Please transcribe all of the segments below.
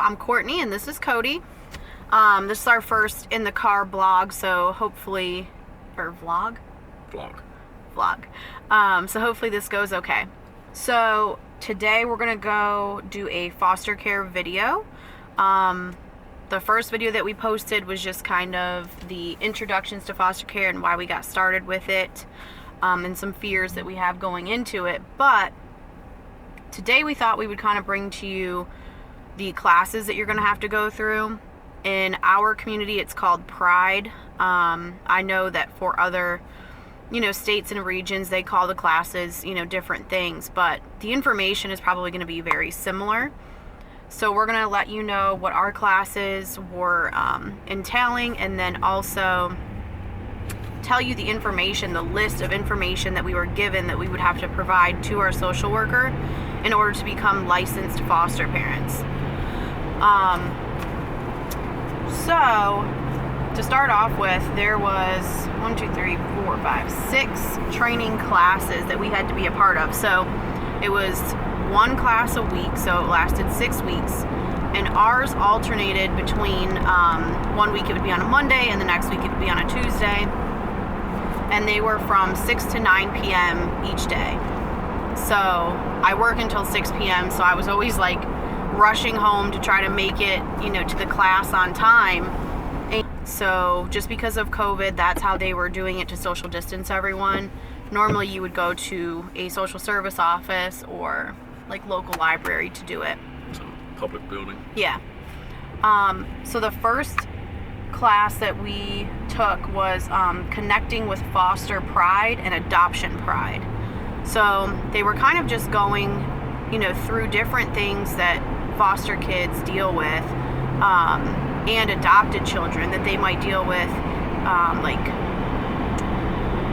I'm Courtney and this is Cody. This is our first in the car blog, so hopefully, or vlog? Vlog. So hopefully this goes okay. So today we're gonna go do a foster care video. The first video that we posted was just kind of the introductions to foster care and why we got started with it, and some fears that we have going into it. But today we thought we would kind of bring to you the classes that you're going to have to go through. In our community, it's called Pride. I know that for other, states and regions, they call the classes, different things, but the information is probably going to be very similar. So we're going to let you know what our classes were entailing, and then also tell you the information, the list of information that we were given that we would have to provide to our social worker in order to become licensed foster parents. So to start off with, there was 6 training classes that we had to be a part of. So it was one class a week, so it lasted 6 weeks, and ours alternated between 1 week it would be on a Monday and the next week it would be on a Tuesday, and they were from 6 to 9 p.m. each day. So I work until 6 p.m., so I was always like rushing home to try to make it, to the class on time. And so just because of COVID, that's how they were doing it, to social distance everyone. Normally you would go to a social service office or like local library to do it. Some public building. Yeah. So the first class that we took was connecting with foster pride and adoption pride. So they were kind of just going, through different things that foster kids deal with, and adopted children that they might deal with, like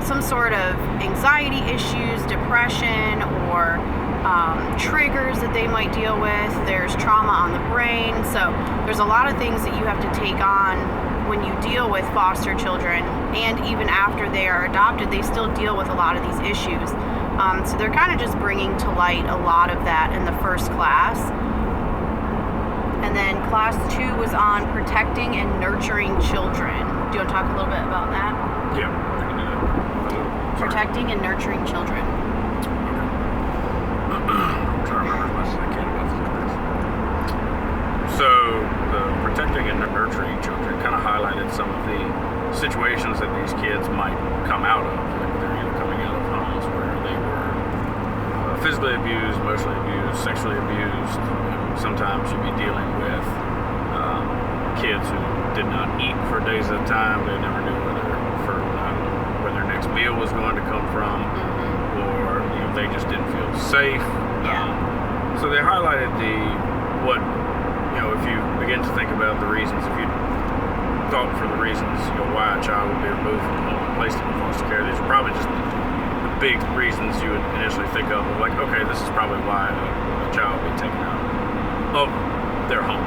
some sort of anxiety issues, depression, or triggers that they might deal with. There's trauma on the brain. So there's a lot of things that you have to take on when you deal with foster children, and even after they are adopted, they still deal with a lot of these issues. So they're kind of just bringing to light a lot of that in the first class. And then class 2 was on protecting and nurturing children. Do you want to talk a little bit about that? Yeah, I can do that. Protecting and nurturing children. I'm trying to remember as much as I can about this class. So the protecting and nurturing children kind of highlighted some of the situations that these kids might come out of. Like they're either coming out of homes where they were physically abused, emotionally abused, sexually abused. Sometimes you'd be dealing with kids who did not eat for days at a time. They never knew where their next meal was going to come from, or they just didn't feel safe. So they highlighted if you begin to think about the reasons, if you thought for the reasons why a child would be removed from the home and placed in foster care, these are probably just the big reasons you would initially think of, like, okay, this is probably why a child would be taken out of their home.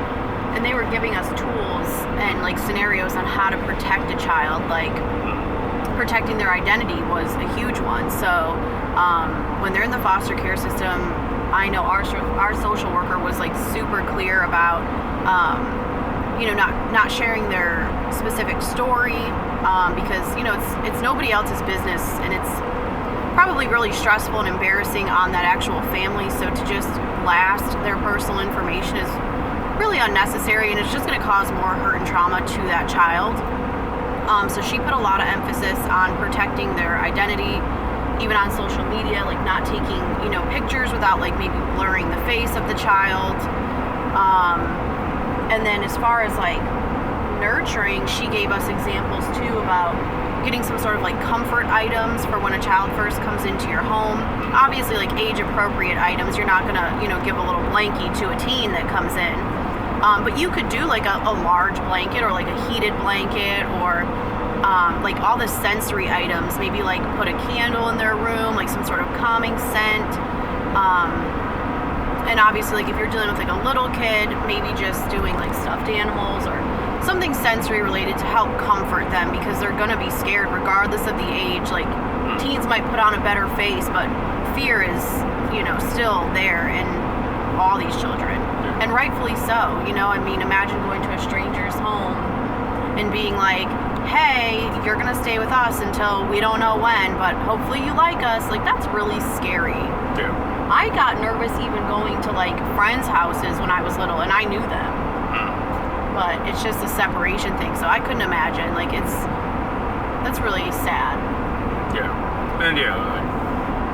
And they were giving us tools and like scenarios on how to protect a child. Like protecting their identity was a huge one. So when they're in the foster care system, I know our social worker was like super clear about not sharing their specific story, because it's nobody else's business, and it's probably really stressful and embarrassing on that actual family. So to just blast their personal information is really unnecessary, and it's just going to cause more hurt and trauma to that child. So she put a lot of emphasis on protecting their identity, even on social media, like not taking pictures without like maybe blurring the face of the child. And then as far as like nurturing, she gave us examples too about getting some sort of like comfort items for when a child first comes into your home. Obviously like age appropriate items. You're not gonna give a little blankie to a teen that comes in, but you could do like a large blanket, or like a heated blanket, or like all the sensory items. Maybe like put a candle in their room, like some sort of calming scent. And obviously like if you're dealing with like a little kid, maybe just doing like stuffed animals or something sensory related to help comfort them, because they're gonna be scared regardless of the age. Like teens might put on a better face, but fear is still there in all these children. And rightfully so. You know, I mean, imagine going to a stranger's home and being like, hey, you're gonna stay with us until we don't know when, but hopefully you like us. Like, that's really scary. Yeah. I got nervous even going to like friends' houses when I was little, and I knew them. But it's just a separation thing, so I couldn't imagine. Like, that's really sad. Yeah. And yeah, like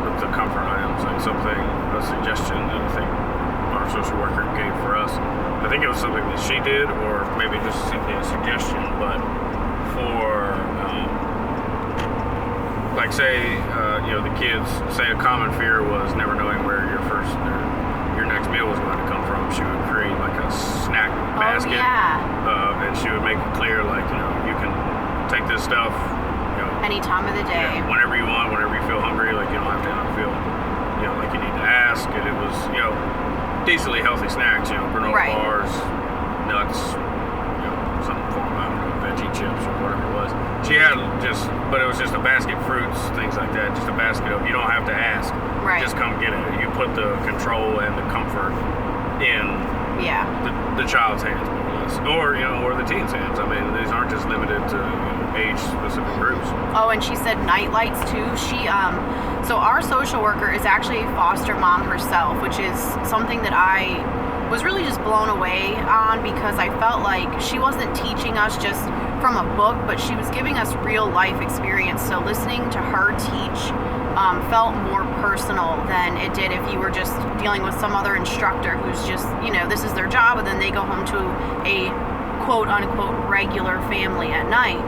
with the comfort items, like a suggestion that I think our social worker gave for us. I think it was something that she did, or maybe just simply a suggestion, but for like say the kids, say a common fear was never knowing where your next meal was going to come from. She would create like a snack basket, and she would make it clear, like, you can take this stuff any time of the day, whenever you want, whenever you feel hungry. Like, you don't have to feel like you need to ask. And it was decently healthy snacks, granola bars, nuts, some form of, veggie chips or whatever it was. She had but it was just a basket, fruits, things like that. Just a basket of, you don't have to ask. Right. Just come get it. You put the control and the comfort in the child's hands, more or less, or the teen's hands. I mean, these aren't just limited to age-specific groups. Oh, and she said night lights too. So our social worker is actually a foster mom herself, which is something that I was really just blown away on, because I felt like she wasn't teaching us just from a book, but she was giving us real life experience. So listening to her teach felt more personal than it did if you were just dealing with some other instructor who's just, this is their job, and then they go home to a quote unquote regular family at night.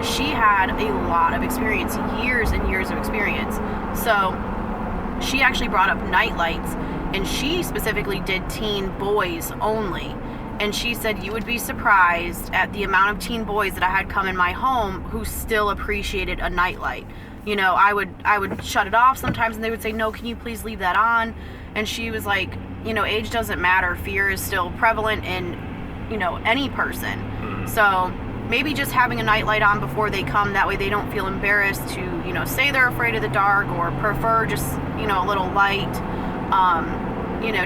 She had a lot of experience, years and years of experience. So she actually brought up night lights, and she specifically did teen boys only. And she said you would be surprised at the amount of teen boys that I had come in my home who still appreciated a nightlight. I would shut it off sometimes, and they would say, no, can you please leave that on? And she was like, age doesn't matter. Fear is still prevalent in, any person. So maybe just having a nightlight on before they come, that way they don't feel embarrassed to, say they're afraid of the dark, or prefer just, a little light.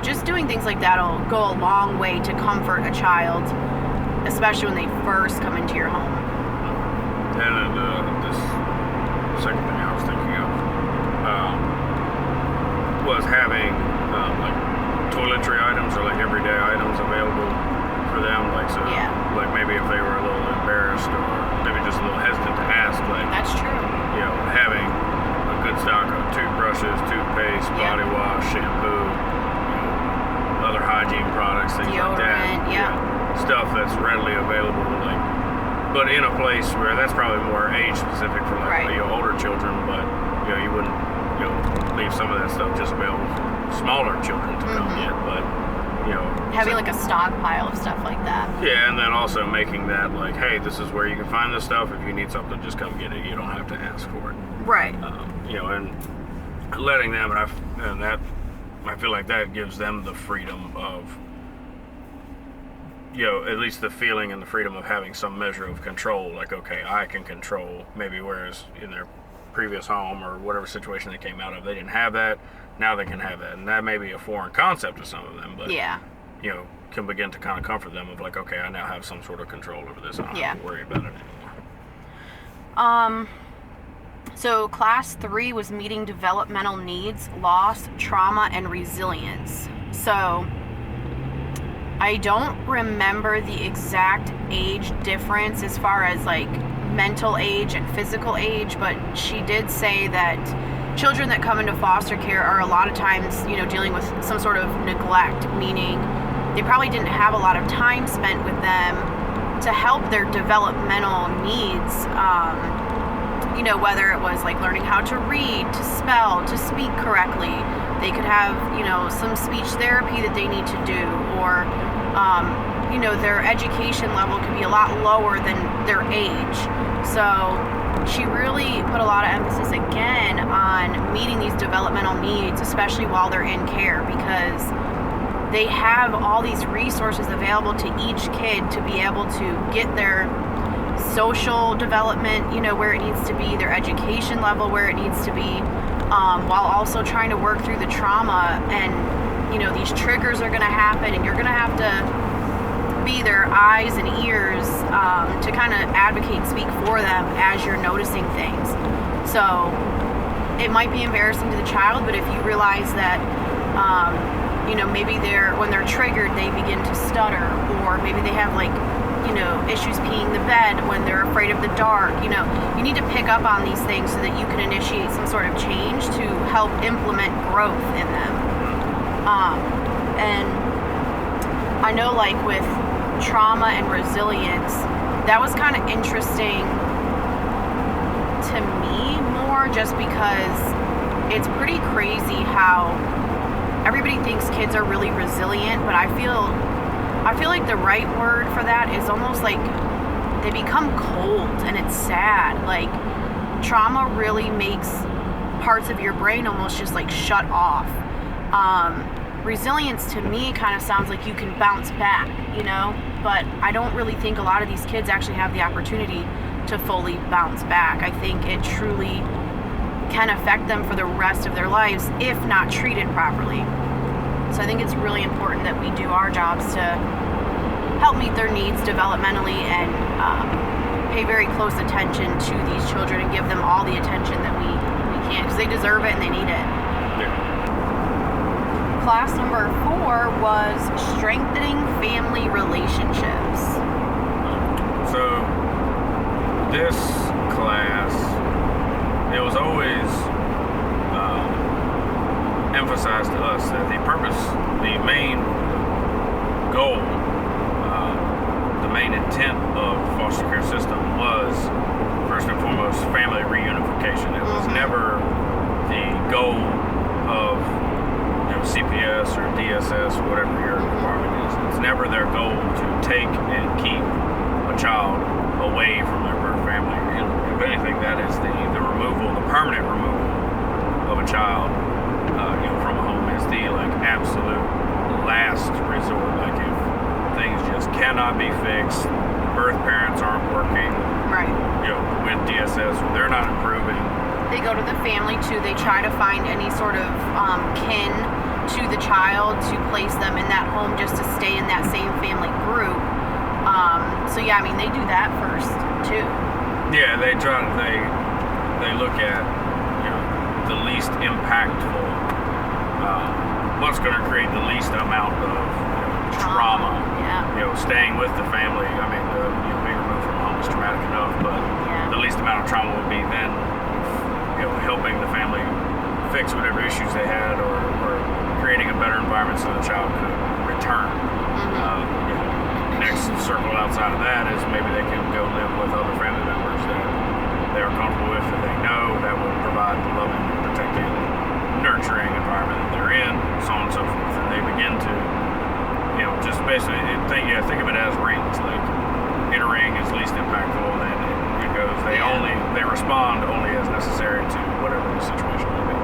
Just doing things like that will go a long way to comfort a child, especially when they first come into your home. And this second thing I was thinking of was having like toiletry items, or like everyday items available for them. Like, so, like maybe if they were a little embarrassed, or maybe just a little hesitant to ask, like, that's true. Having a good stock of toothbrushes, toothpaste, body wash, shampoo, other hygiene products, things deodorant, like that. Stuff that's readily available, like, but in a place where that's probably more age specific for like older children, but you wouldn't leave some of that stuff just available for smaller children to come get, but having like a stockpile of stuff like that. Yeah, and then also making that like, hey, this is where you can find this stuff. If you need something, just come get it. You don't have to ask for it. Right. And letting them, I feel like that gives them the freedom of, at least the feeling and the freedom of having some measure of control. Like, okay, I can control, maybe, whereas in their previous home or whatever situation they came out of, they didn't have that. Now they can have that. And that may be a foreign concept to some of them, but, can begin to kind of comfort them of like, okay, I now have some sort of control over this. I don't have to worry about it anymore. So class 3 was meeting developmental needs, loss, trauma, and resilience. So I don't remember the exact age difference as far as like mental age and physical age, but she did say that children that come into foster care are a lot of times, dealing with some sort of neglect, meaning they probably didn't have a lot of time spent with them to help their developmental needs. Whether it was like learning how to read, to spell, to speak correctly. They could have, some speech therapy that they need to do, or, their education level could be a lot lower than their age. So she really put a lot of emphasis again on meeting these developmental needs, especially while they're in care, because they have all these resources available to each kid to be able to get their social development, where it needs to be, their education level where it needs to be, while also trying to work through the trauma and, these triggers are going to happen, and you're going to have to be their eyes and ears to kind of advocate, speak for them as you're noticing things. So it might be embarrassing to the child, but if you realize that maybe when they're triggered, they begin to stutter, or maybe they have issues peeing the bed when they're afraid of the dark. You need to pick up on these things so that you can initiate some sort of change to help implement growth in them. And I know, with trauma and resilience, that was kind of interesting to me more, just because it's pretty crazy how everybody thinks kids are really resilient, but I feel like the right word for that is almost like they become cold, and it's sad. Trauma really makes parts of your brain almost just shut off. Resilience to me kind of sounds like you can bounce back, but I don't really think a lot of these kids actually have the opportunity to fully bounce back. I think it truly can affect them for the rest of their lives if not treated properly. So I think it's really important that we do our jobs to help meet their needs developmentally and pay very close attention to these children and give them all the attention that we can, because they deserve it and they need it. Yeah. Class number 4 was strengthening family relationships. So this class, it was always emphasized to us that the main goal, the main intent of foster care system was, first and foremost, family reunification. It was never the goal of CPS or DSS or whatever your department is. It's never their goal to take and keep a child away from their birth family. And if anything, that is the permanent removal of a child from a home is the absolute last resort. If things just cannot be fixed, birth parents aren't working, right? With DSS, they're not improving. They go to the family too. They try to find any sort of kin to the child to place them in that home, just to stay in that same family group. So yeah, they do that first too. Yeah, they look at the least impactful, what's going to create the least amount of trauma. Yeah. Staying with the family. Being removed from home is traumatic enough, but the least amount of trauma would be then helping the family fix whatever issues they had, or creating a better environment so the child could return. Next circle outside of that is maybe they can go live with other family members that they are comfortable with, that they know that will provide the loving, protecting, nurturing environment that they're in, so on and so forth. And they begin to, just basically think of it as rings. Entering is least impactful, and then it goes. They respond only as necessary to whatever the situation may be.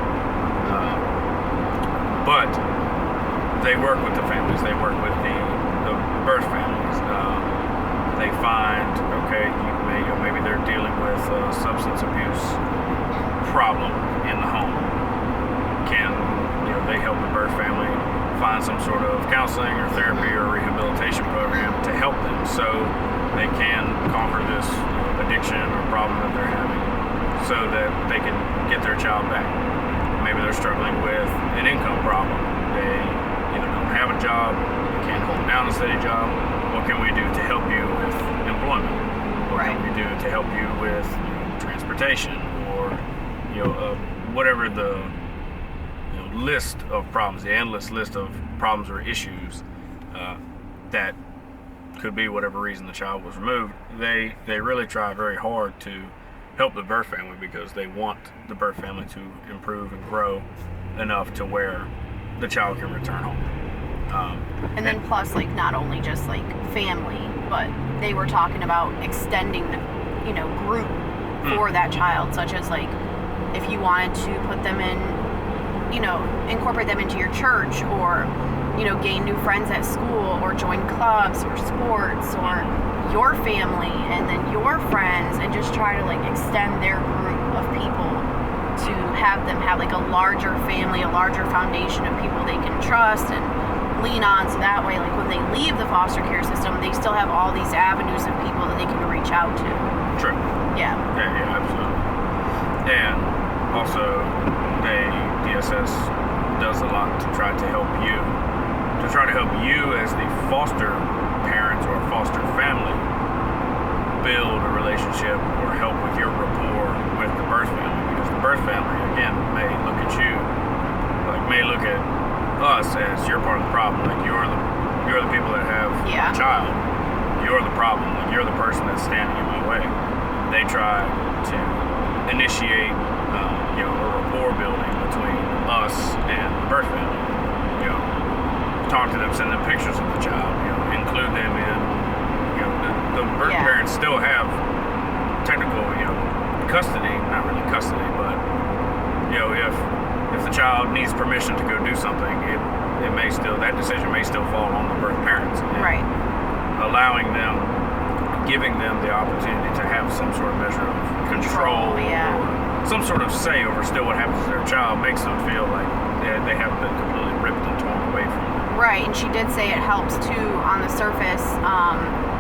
But they work with the families. They work with the birth families. They find, maybe they're dealing with a substance abuse problem in the home. Can they help the birth family find some sort of counseling or therapy or rehabilitation program to help them, so they can conquer this addiction or problem that they're having, so that they can get their child back. Maybe they're struggling with an income problem. They either don't have a job, they can't hold down a steady job. What can we do to help you with employment? What can we do to help you with transportation, or whatever the list of problems, the endless list of problems or issues that could be whatever reason the child was removed. They really try very hard to help the birth family, because they want the birth family to improve and grow enough to where the child can return home. And then plus, not only just family, but they were talking about extending the group for that child, such as if you wanted to put them in, incorporate them into your church, or gain new friends at school, or join clubs or sports, or your family and then your friends, and just try to extend their group of people to have them have like a larger family, a larger foundation of people they can trust and lean on, so that way, like when they leave the foster care system, they still have all these avenues of people that they can reach out to. True. Yeah. Yeah, absolutely. And also, DSS does a lot to try to help you, as the foster parents or foster family build a relationship or help with your rapport with the birth family, because the birth family, again, may look at you, may look at us as you're part of the problem. Like you're the people that have a child. You're the problem. Like you're the person that's standing in my way. They try to initiate, a rapport building between us and the birth family. Talk to them, send them pictures of the child. Include them in. The birth parents still have technical, custody. Not really custody, but if the child needs permission to go do something, that decision may still fall on the birth parents. Right. Allowing them, giving them the opportunity to have some sort of measure of control, or some sort of say over still what happens to their child makes them feel like they haven't been completely ripped and torn away from them. Right, and she did say it helps too on the surface.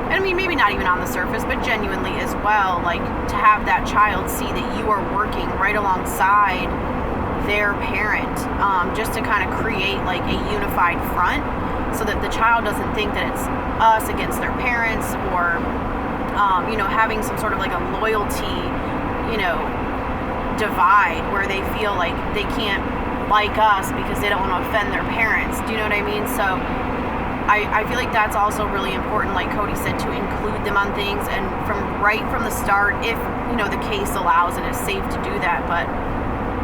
I mean, maybe not even on the surface, but genuinely as well, like to have that child see that you are working right alongside their parent, just to kind of create like a unified front, so that the child doesn't think that it's us against their parents, or having some sort of like a loyalty divide where they feel like they can't like us because they don't want to offend their parents. Do you know what I mean? So I feel like that's also really important, like Cody said, to include them on things, and from the start, if the case allows and it's safe to do that. But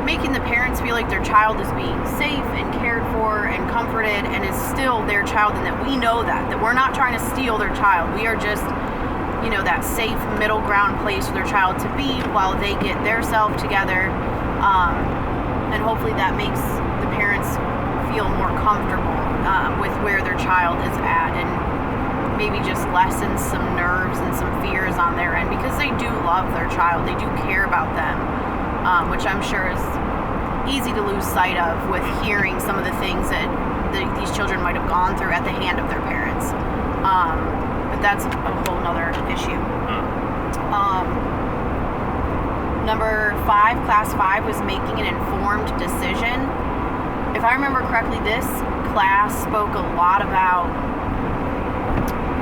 making the parents feel like their child is being safe and cared for and comforted and is still their child, and that we know that we're not trying to steal their child. We are just that safe middle ground place for their child to be while they get their self together, and hopefully that makes the parents feel more comfortable with where their child is at, and maybe just lessens some nerves and some fears on their end, because they do love their child, they do care about them, which I'm sure is easy to lose sight of with hearing some of the things that these children might have gone through at the hand of their parents. But that's a whole nother issue. Number 5, class 5, was making an informed decision. If I remember correctly, this class spoke a lot about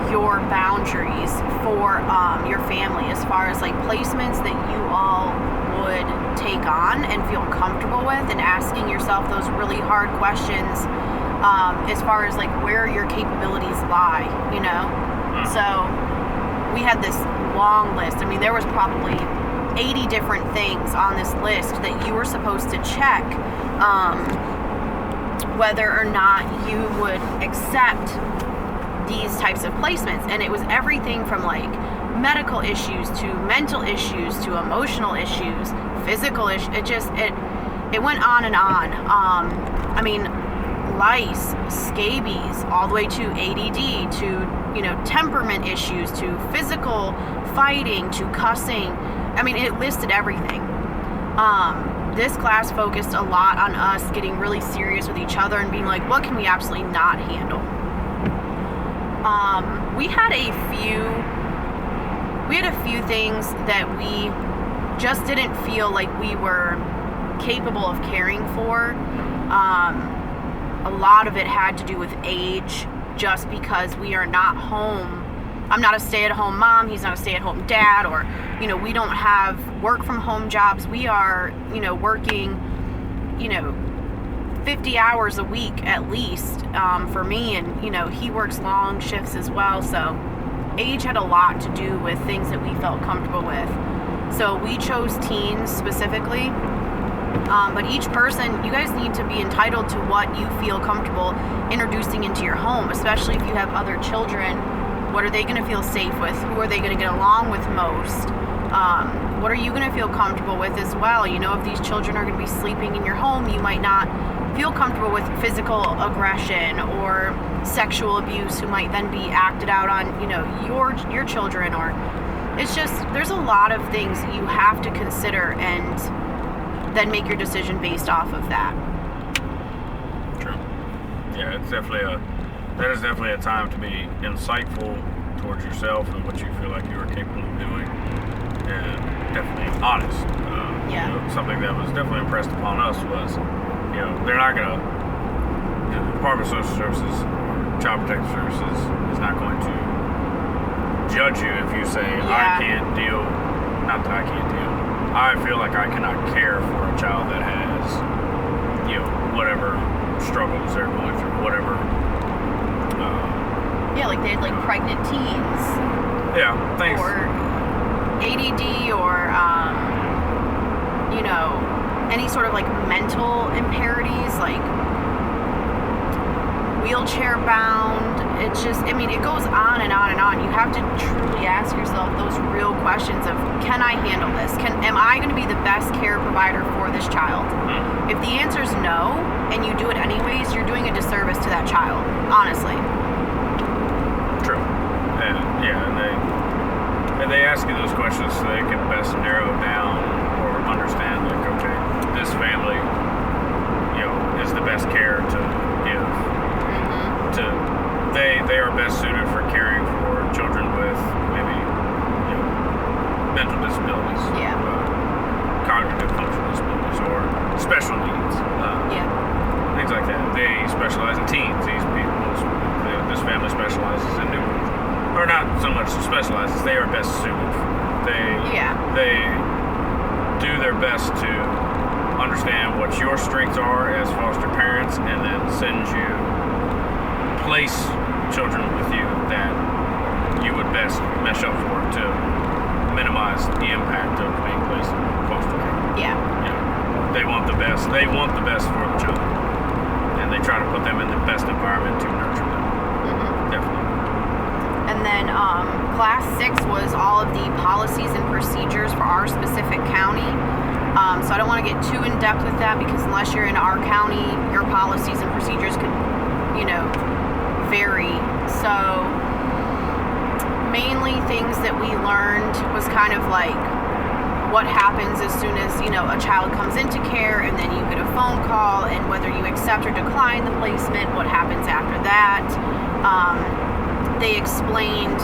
your boundaries for your family, as far as like placements that you all would take on and feel comfortable with, and asking yourself those really hard questions, as far as like where your capabilities lie, So we had this long list. I mean, there was probably 80 different things on this list that you were supposed to check, whether or not you would accept these types of placements. And it was everything from like medical issues to mental issues to emotional issues, physical issues. It went on and on. I mean, lice, scabies, all the way to ADD, to temperament issues, to physical fighting, to cussing. I mean, it listed everything. This class focused a lot on us getting really serious with each other and being like, what can we absolutely not handle? We had a few things that we just didn't feel like we were capable of caring for. A lot of it had to do with age, just because we are not home. I'm not a stay-at-home mom, he's not a stay-at-home dad, or, we don't have work-from-home jobs. We are, working, 50 hours a week at least, for me, and, he works long shifts as well, so age had a lot to do with things that we felt comfortable with. So we chose teens specifically, but each person, you guys need to be entitled to what you feel comfortable introducing into your home, especially if you have other children. What are they going to feel safe with? Who are they going to get along with most? What are you going to feel comfortable with as well? If these children are going to be sleeping in your home, you might not feel comfortable with physical aggression or sexual abuse, who might then be acted out on, your children. Or it's just, there's a lot of things you have to consider, and then make your decision based off of that. True. Yeah, that is definitely a time to be insightful towards yourself and what you feel like you are capable of doing, and definitely honest. Yeah. Something that was definitely impressed upon us was, they're not gonna. The Department of Social Services or Child Protective Services is not going to judge you if you say, I can't deal. Not that I can't deal. I feel like I cannot care for a child that has, whatever struggles they're going through, whatever. Like they had like pregnant teens. Yeah, thanks. Or ADD or, any sort of like mental impairments, like wheelchair bound. It's just, it goes on and on and on. You have to truly ask yourself those real questions of, can I handle this? Am I going to be the best care provider for this child? If the answer is no, and you do it anyways, you're doing a disservice to that child, honestly. True. And they ask you those questions so they can best narrow down or understand, like, okay, this family, is the best care to give. They are best suited for caring for children with maybe mental disabilities, cognitive functional disabilities, or special needs, things like that. They specialize in teens. This family specializes in newborns, or not so much specializes. They are best suited. They do their best to understand what your strengths are as foster parents, and then place children with you that you would best mesh up for to minimize the impact of being placed in foster care. They want the best. They want the best for the child, and they try to put them in the best environment to nurture them. Definitely. And then class 6 was all of the policies and procedures for our specific county. So I don't want to get too in depth with that, because unless you're in our county, your policies and procedures could, vary. So mainly things that we learned was kind of like what happens as soon as, a child comes into care, and then you get a phone call, and whether you accept or decline the placement, what happens after that. They explained,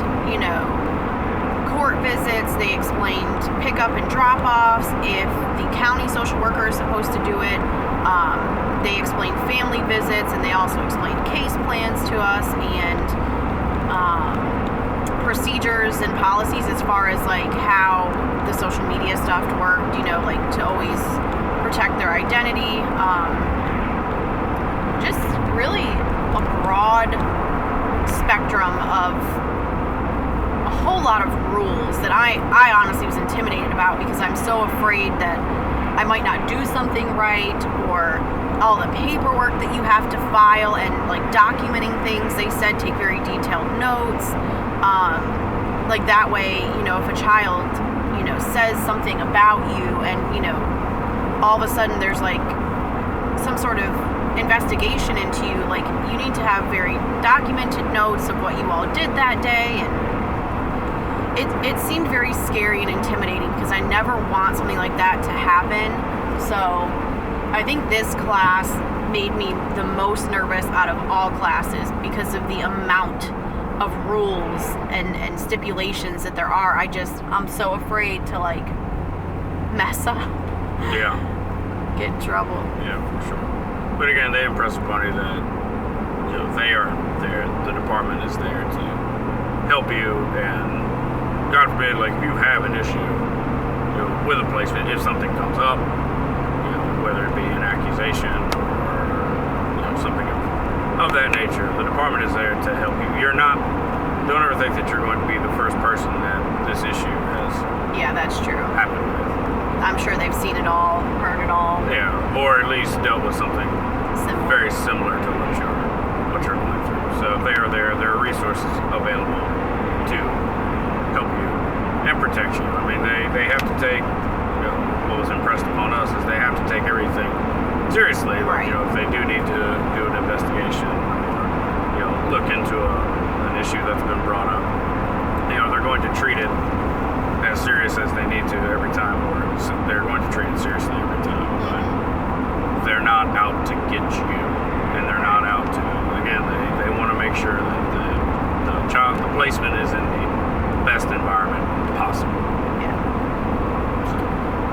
court visits. They explained pickup and drop-offs, if the county social worker is supposed to do it. They explained family visits, and they also explained case plans to us, and procedures and policies as far as like how the social media stuff worked, like to always protect their identity. Just really a broad spectrum of a whole lot of rules that I honestly was intimidated about, because I'm so afraid that I might not do something right, or all the paperwork that you have to file, and like documenting things. They said take very detailed notes. Like that way, if a child, says something about you, and, all of a sudden there's like some sort of investigation into you, like you need to have very documented notes of what you all did that day. And it seemed very scary and intimidating, because I never want something like that to happen. So I think this class made me the most nervous out of all classes, because of the amount of rules and stipulations that there are. I'm so afraid to like mess up. Get in trouble. Yeah, for sure. But again, they impress upon you that they are there. The department is there to help you, and God forbid, like if you have an issue, with a placement, if something comes up, whether it be an accusation or something of that nature, the department is there to help you. Don't ever think that you're going to be the first person that this issue has. Yeah, that's true. Happened with. I'm sure they've seen it all, heard it all. Yeah, or at least dealt with something very similar to what you're going through. So they are there. There are resources available to help you and protect you. They have to take, what was impressed upon us is they have to take everything seriously. Right. If they do need to do an investigation, or look into an issue that's been brought up, they're going to treat it as as serious as they need to every time, or they're going to treat it seriously every time. But they're not out to get you, and they're not out to, again, they want to make sure that the placement is in the best environment possible. Yeah.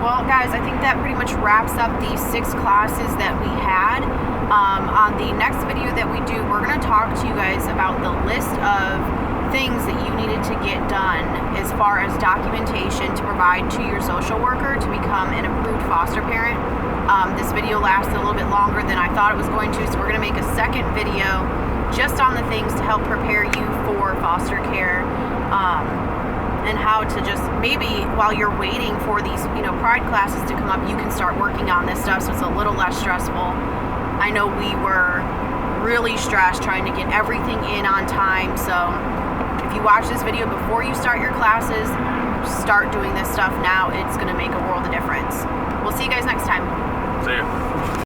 Well, guys, I think that pretty much wraps up the 6 classes that we had. On the next video that we do, we're going to talk to you guys about the list of things that you needed to get done as far as documentation to provide to your social worker to become an approved foster parent. This video lasted a little bit longer than I thought it was going to, so we're going to make a second video just on the things to help prepare you for foster care, and how to just maybe while you're waiting for these pride classes to come up, you can start working on this stuff so it's a little less stressful. I know we were really stressed trying to get everything in on time, so if you watch this video before you start your classes, start doing this stuff now. It's going to make a world of difference. We'll see you guys next time. See ya.